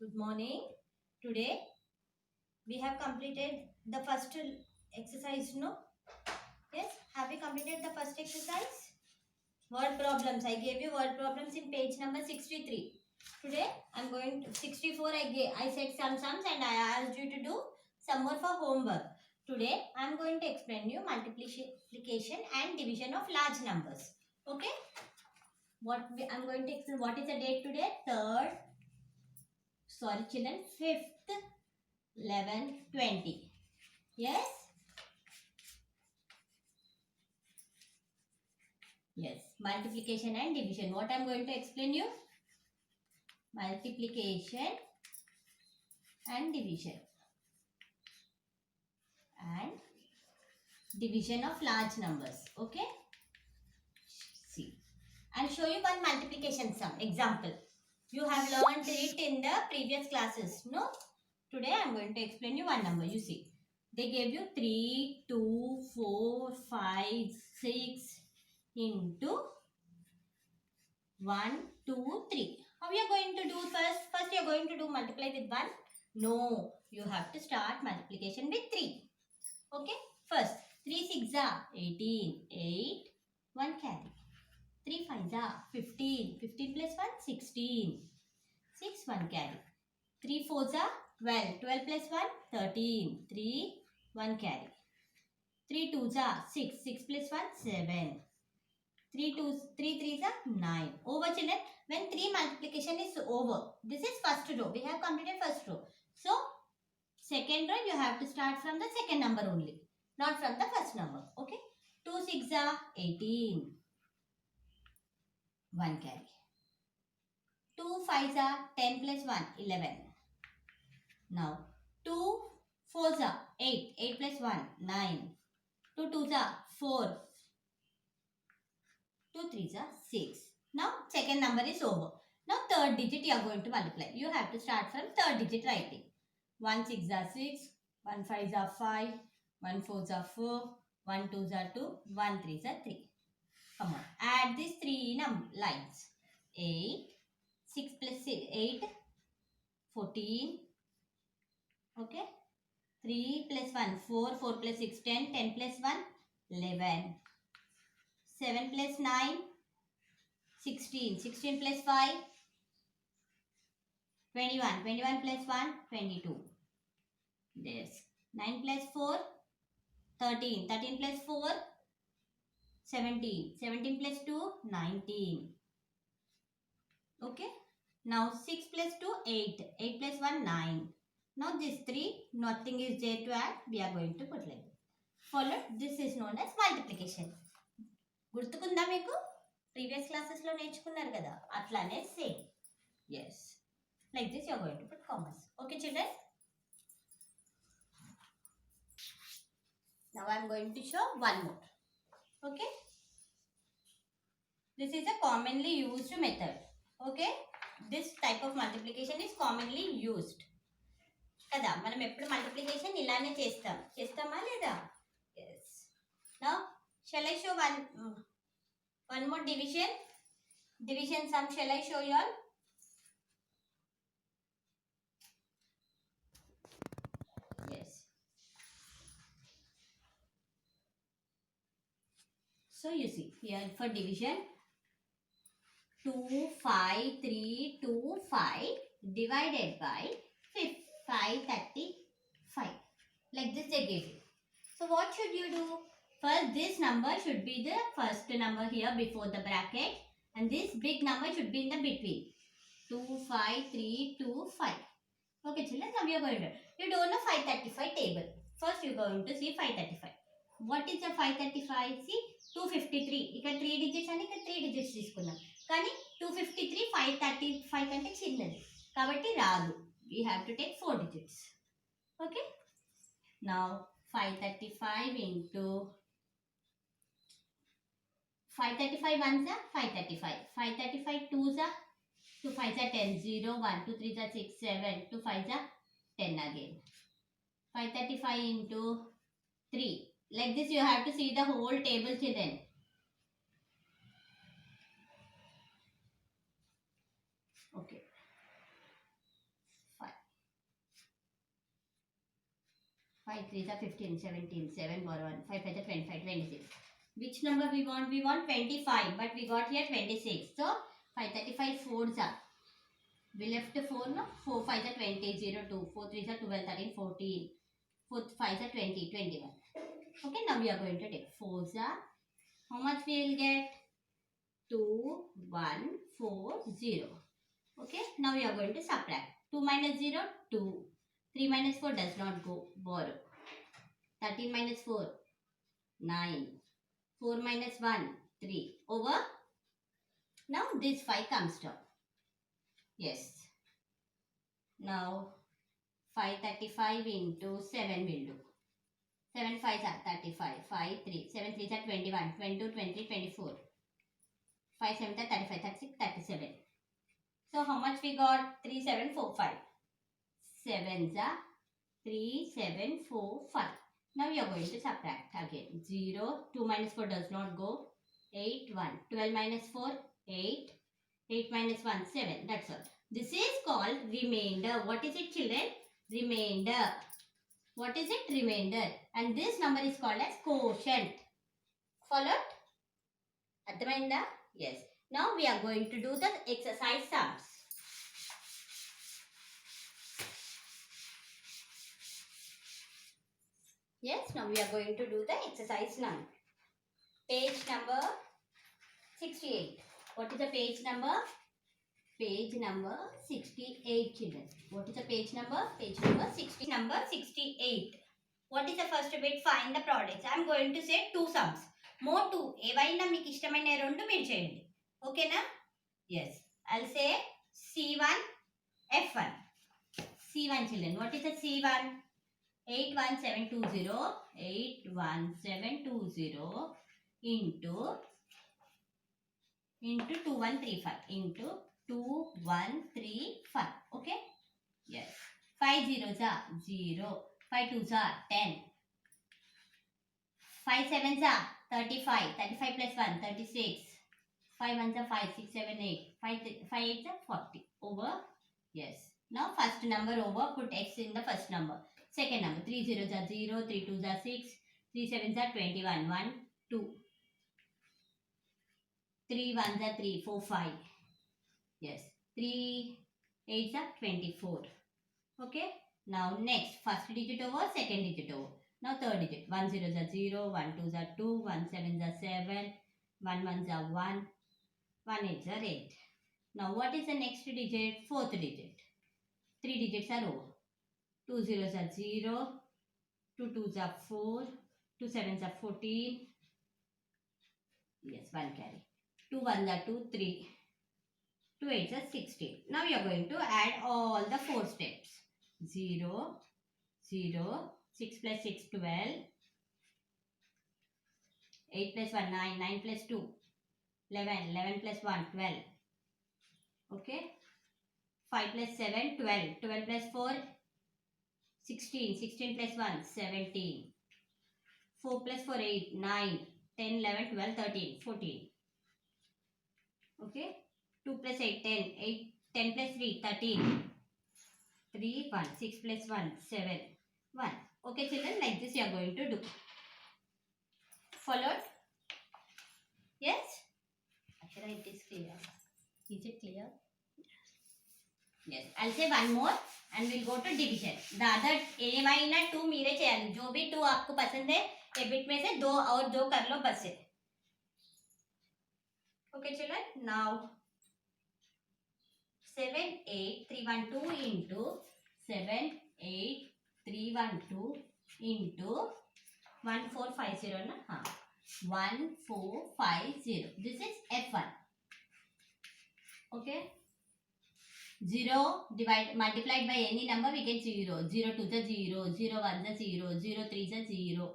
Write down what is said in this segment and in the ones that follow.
Good morning. Today we have completed the first exercise, no? Yes, have we completed the first exercise? Word problems. I gave you word problems in page number 63. Today I'm going to 64. I said some sums and I asked you to do some more for homework. Today I'm going to explain you multiplication and division of large numbers. Okay? I'm going to explain what is the date today? 3rd. Sorry children, 5th 11:20. Yes? Yes. Multiplication and division. What I am going to explain you? Multiplication and division. And division of large numbers. Okay? See. I'll show you one multiplication sum. Example. You have learned it in the previous classes. No? Today I am going to explain you one number. You see. They gave you 3, 2, 4, 5, 6 into 1, 2, 3. How you are going to do first? First you are going to do multiply with 1? No. You have to start multiplication with 3. Okay? First, 3 6 are 18. 8. 1 carry. 3 5 are 15. 15 plus 1, 16. 6 1 carry. 3 4 are 12. 12 plus 1, 13. 3 1 carry. 3 2 are 6. 6 plus 1, 7. 3 3s are 9. Over children, when 3 multiplication is over, this is first row. We have completed first row. So, second row you have to start from the second number only. Not from the first number. Okay. 2 6 are 18. 1 carry. 2 5 are 10 plus 1, 11. Now, 2 4 are 8. 8 plus 1, 9. 2 2s are 4. 2 3s are 6. Now, second number is over. Now, third digit you are going to multiply. You have to start from third digit writing. 1 6 are 6. 1 5 are 5. 1 4 are 4. 1 2 are 2. 1 3 are 3. Come on. Add these three lines. 8. 6 plus 8. 14. Okay. 3 plus 1. 4. 4 plus 6. 10. 10 plus 1. 11. 7 plus 9. 16. 16 plus 5. 21. 21 plus 1. 22. There's 9 plus 4. 13. 13 plus 4. 17. 17 plus 2. 19. Okay. Now 6 plus 2. 8. 8 plus 1. 9. Now this 3. Nothing is there to add. We are going to put like this. Followed. This is known as multiplication. గుర్తుకుందా మీకు previous క్లాసెస్లో నేర్చుకున్నారు కదా అట్లానే same as like this you are going to put commas okay children now I am going to show one more. Okay, this is a commonly used method. Okay, this type of multiplication is commonly used కదా మనం ఎప్పుడు multiplication ఇలానే చేస్తామా లేదా yes now shall I show one more division sum shall I show you all? Yes, so you see here for division 2 5 3 2 5 divided by 535 like this they gave you. So what should you do? First this number should be the first number here before the bracket and this big number should be in the between 2 5 3 2 5. Okay children, now we are going to you don't know 535 table. First you are going to see 535. What is the 535? See 253 ఇక్కడ 3 digits అని ఇక్కడ 3 digits తీసుకున్నాం కానీ 253 535 కంటే చిన్నది కాబట్టి రాదు. We have to take 4 digits. Okay, now 535 into 535 ones are 535. 535 twos are 2 5s are 10. 0 1 2 3s are 6 7 2 5s are 10 again. 535 into 3. Like this you have to see the whole table children. Okay. 5 3s are 15, 17, 7 borrow 1, 5 5 are 25, 26. Which number we want? We want 25, but we got here 26. So 535 4s are. We left 4, no? 4 5s are 20, 0, 2, 4 3s are 12, 13, 14. 4 5s are 20, 21. Okay, now we are going to take 4s are. How much we will get? 2, 1, 4, 0. Okay, now we are going to subtract. 2 minus 0, 2. 3 minus 4 does not go. Borrow. 13 minus 4, 9. 4 minus 1, 3. Over. Now this 5 comes down. Yes. Now 535 into 7 will do. 7 5s are 35. 5 3. 7 3s are 21. 22, 23, 24. 5 7 are 35, 36, 37. So how much we got? 3 7 4 5. 7s are 3 7 4 5. Now we are going to subtract again. 0. 2 minus 4 does not go. 8 1. 12 minus 4 8. 8 minus 1 7. That's all. This is called remainder. What is it, children? Remainder. What is it? Remainder. And this number is called as quotient. Followed? Adhamainda? Yes. Now we are going to do the exercise sums. Yes, now we are going to do the exercise now. Page number 68. What is the page number? Page number 68, children. What is the page number? Page number 60. Number 68. What is the first bit? Find the products. I am going to say two sums. More two. ఏవైనా మీకు ఇష్టమైన రెండు మీరు చేయండి. ఓకేనా? Yes. I'll say C1, F1. C1, children. What is the C1? 81720. 81720 into 2135 into 2135. Okay? Yes. 5 zeros are 0. 5 twos are 10. 5 sevens are 35. 35 plus 1, 36. 5 ones are 5, 6, 7, 8. 5 eights are 40. Over. Yes. Now first number over. Put x in the first number. Second number. 3 zeros are 0. 3 twos are 6. 3 sevens are 21. 1, 2. 3 ones are 3, 4, 5. Yes. 3 eights are 24. Okay. Now next. First digit over. Second digit over. Now third digit. 1 zeros are 0. 1 twos are 2. 1 sevens are 7. 1 ones are 1. 1 eights are 8. Now what is the next digit? Fourth digit. 3 digits are over. 2 zeros are 0. 2 twos are 4. 2 sevens are 14. Yes, 1 carry. 2 ones are 2, 3. 2 eights are 16. Now you are going to add all the 4 steps. 0, 0, 6 plus 6, 12. 8 plus 1, 9, 9 plus 2, 11, 11 plus 1, 12. Okay. 5 plus 7, 12. 12 plus 4, 16. 16 plus 1, 17. 4 plus 4, 8, 9. 10, 11, 12, 13, 14. Okay. 2 plus 8, 10. 8, 10 plus 3, 13. 3, 1. 6 plus 1, 7. 1. Okay, children, like this you are going to do. Followed? Yes? Actually, it is clear. Is it clear? Yes. I'll say one more and we'll go to division. The other ఏమైనా 2 మీరే చేయాలి. जो भी 2 आपको पसंद है ये bit में से 2 और 2 कर लो बस है. Okay, children. Now 78312 into 78312 into 1450 na? 1450. This is F1. Okay. 0 multiplied by any number we get 0. 0 2 is 0. 0 1 is 0. 0 3 is 0.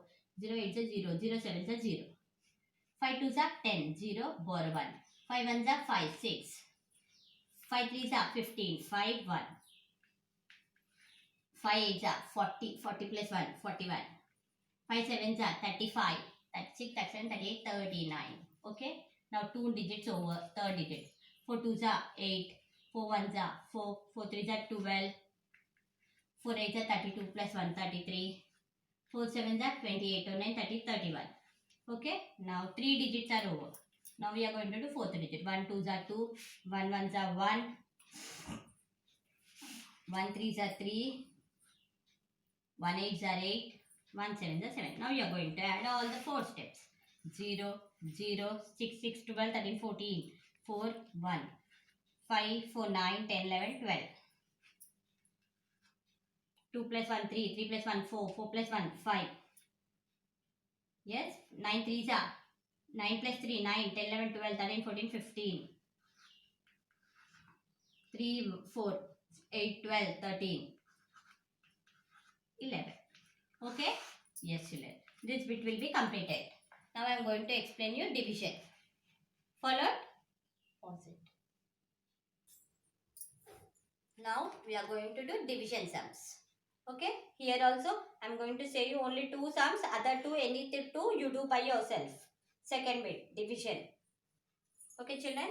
0 8 is 0. 0 7 is 0. 5 2 is 10. 0 borrow 1. 5 1 is 5 6. 5 3 is 15. 5 1. 5 8 is 40. 40 plus 1 41. 5 7 is 35. 36 37 38 39. Okay. Now 2 digits over. Third digit. 4 2 is 8. 4 1 is 4. 4 3 is 12. 4 8 is 32 plus 1 33. 4 7s are 28, 9, 30, 31. Okay, now 3 digits are over. Now we are going to do fourth digit. 1 2s are 2, 1 1s are 1, 1 3s are 3, 1 8s are 8, 1 7s are 7. Now you are going to add all the 4 steps. 0, 0, 6, 6, 12, 13, 14, 4, 1, 5, 4, 9, 10, 11, 12. 2 plus 1, 3, 3 plus 1, 4, 4 plus 1, 5. Yes, 9 3s are 9 plus 3, 9, 10, 11, 12, 13, 14, 15. 3, 4, 8, 12, 13, 11. Okay? Yes, children. This bit will be completed. Now I am going to explain you division. Followed? Pause it. Now we are going to do division sums. Okay? Here also I am going to say you only 2 sums. Other 2, any 2 you do by yourself. Second bit, division. Okay, children?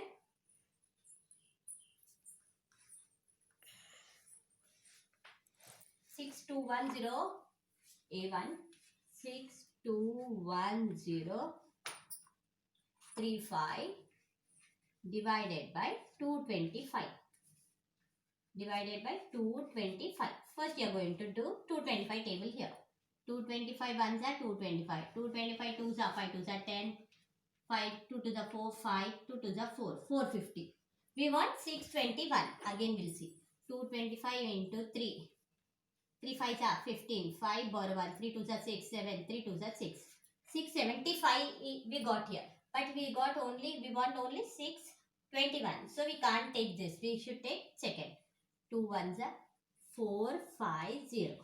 6210 A1, 6210 35 divided by 225. Divided by 225. First you are going to do 225 table here. 225 ones are 225. 225 twos are 5 twos are 10. 5 2 to the 4 5 2 to the 4 450. We want 621. Again we'll see. 225 into 3. 3 5s are 15. 5 borrow 1. 3 2s are 6 7. 3 2s are 6. 675 we got here. But we want only 621. So we can't take this. We should take second. 2 ones are 4 5 0.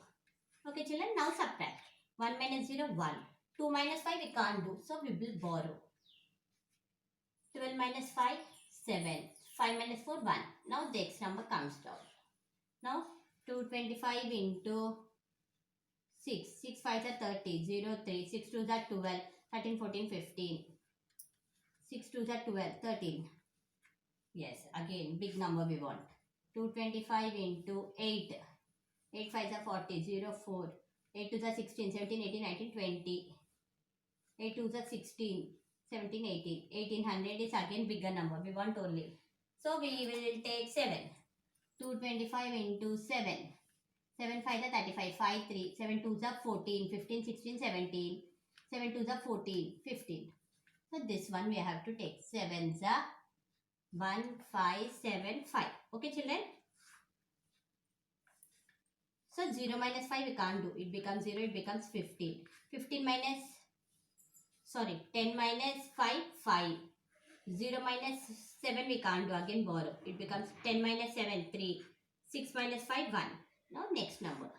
Okay children, now subtract. 1 minus 0 1. 2 minus 5 we can't do. So we will borrow. 12 minus 5 7. 5 minus 4 1. Now the x number comes down. Now 225 into 6. 6 5s are 30. 0 3. 6 2s are 12. 13 14 15. 6 2s are 12. 13. Yes, again big number we want. 225 into 8. 8 5s are 40. 0 4. 8 2s are 16. 17 18 19 20. 8 2s are 16. 17 18. 1800 is again bigger number. We want only. So we will take 7. 225 into 7. 7 5s are 35. 5 3. 7 2s are 14. 15 16 17. 7 2s are 14. 15. So this one we have to take. 7s are 1 5 7 5. Okay children. So 0 minus 5 we can't do. It becomes 0. It becomes 15. 10 minus 5 5. 0 minus 7 we can't do. Again borrow. It becomes 10 minus 7 3. 6 minus 5 1. Now next number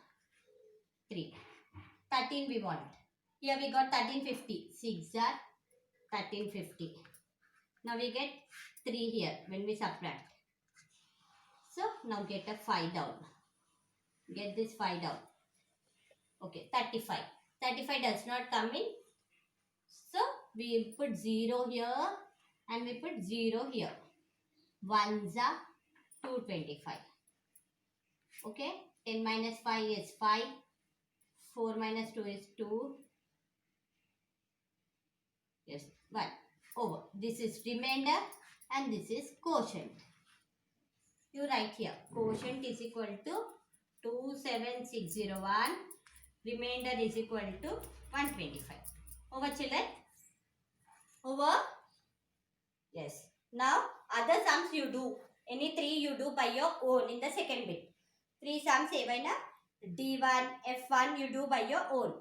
3. 13 we want. Here we got 1350. 6 are 1350. Now we get 3 here when we subtract. So now get a 5 down. Get this 5 down. Okay, 35. 35 does not come in. So we put 0 here and we put 0 here. 1s are 225. Okay, 10 minus 5 is 5. 4 minus 2 is 2. Yes, 1. Over. This is remainder and this is quotient. You write here. Quotient is equal to 27601. Remainder is equal to 125. Over children? Over? Yes. Now other sums you do. Any 3 you do by your own in the second bit. 3 sums evana D1, F1 you do by your own.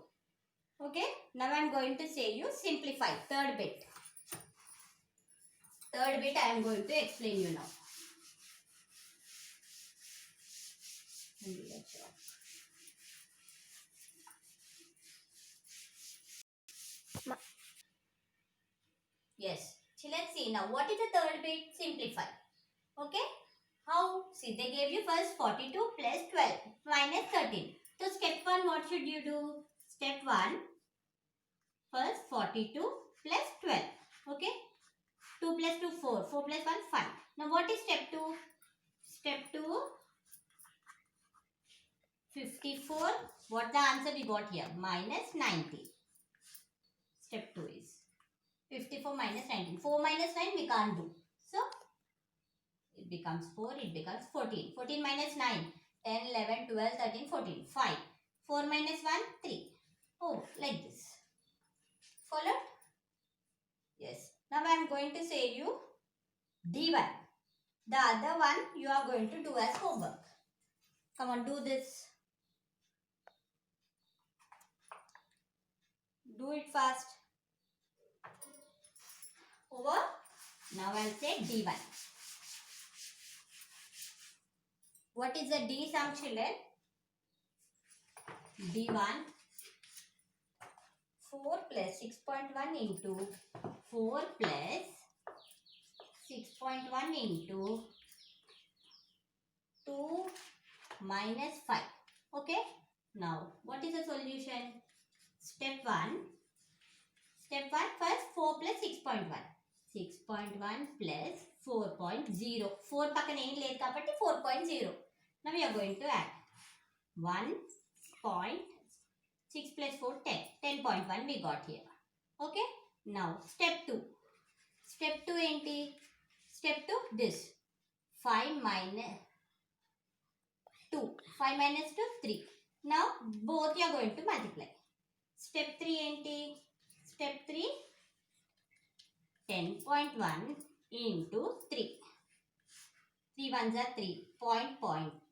Okay. Now I am going to say you simplify. Third bit. Third bit I am going to explain you now. Yes. So let's see now. What is the third bit? Simplify. Okay. How? See, they gave you first 42 plus 12 minus 13. So step 1, what should you do? Step 1. First 42 plus 12. Okay. 2 plus 2, 4. 4 plus 1, 5. Now what is step 2? Step 2. 54. What the answer we got here? Minus 19. Step 2 is 54 minus 19. 4 minus 9 we can't do. So, it becomes 4, it becomes 14. 14 minus 9. 10, 11, 12, 13, 14. 5. 4 minus 1, 3. Oh, like this. Followed? Yes. Now I am going to say you D1. The other one you are going to do as homework. Come on, do this. Do it fast. Over. Now I'll say D1. What is the D sum, children? D1. 4 plus 6.1 into 4 plus 6.1 into 2 minus 5. Okay. Now, what is the solution? Step 1. Step 1, first 4 plus 6.1. 6.1 plus 4.0. 4 పక్కన ఏం లేదు కాబట్టి 4.0. Now we are going to add 1.6 plus 4, 10. 10.1 we got here. Okay. Now, step 2. Step 2 ఏంటి? Step 2, this. 5 minus 2. 5 minus 2, 3. Now, both you are going to multiply. Step 3 ఏంటి? Step 3, 10.1 into 3. 3 ones are 3. Point.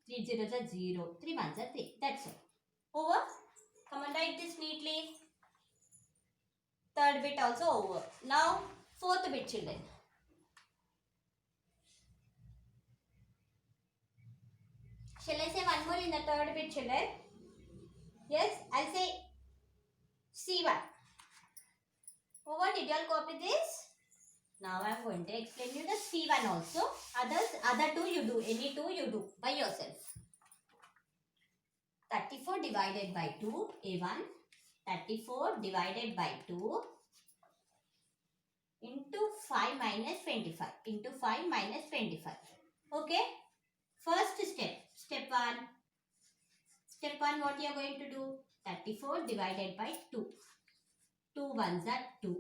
3 zeros are 0. 3 ones are 3. That's all. Over. Come on, write this neatly. Third bit also over. Now, fourth bit, children. Shall I say one more in the third bit, children? Yes, I'll say C1. Over, did you all copy this? Now I'm going to explain you the C1 also. Other two you do. Any two you do by yourself. 34 divided by 2, A1. 34 divided by 2 into 5 minus 25. Into 5 minus 25. Okay. First step. Step 1. Step 1, what you are going to do? 34 divided by 2. 2 ones are 2.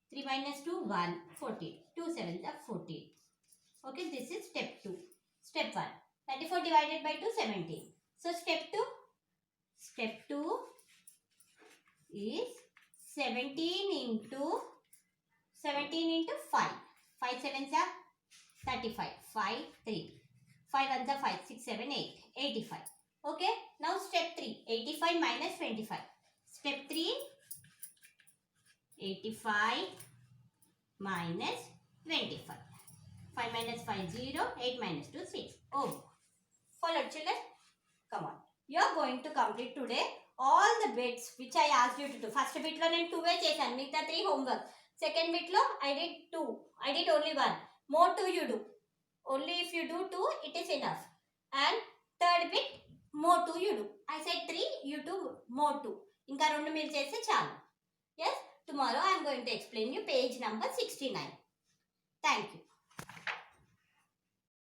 3 minus 2, 1. 14. 2 sevens are 14. Okay, this is step 2. Step 1. 34 divided by 2, 17. So, step 2. Step 2 is 17 into 5. 5 sevens are 35. 5, 3. 5 ones are 5, 6, 7, 8. 85. Okay. Now, step 3. 85 minus 25. Step 3. 85 minus 25. 5 minus 5, 0. 8 minus 2, 6. Oh. Follow, children. Come on. You are going to complete today all the bits which I asked you to do. First bit lo nenu 2 chesanu. Migta 3 homework. Second bit lo I did 2. I did only 1. More 2 you do. Only if you do 2, it is enough. And third bit, more 2 you do. I said 3, you do more 2. Inka rendu meer cheste chalu. Yes, tomorrow I am going to explain you page number 69. Thank you.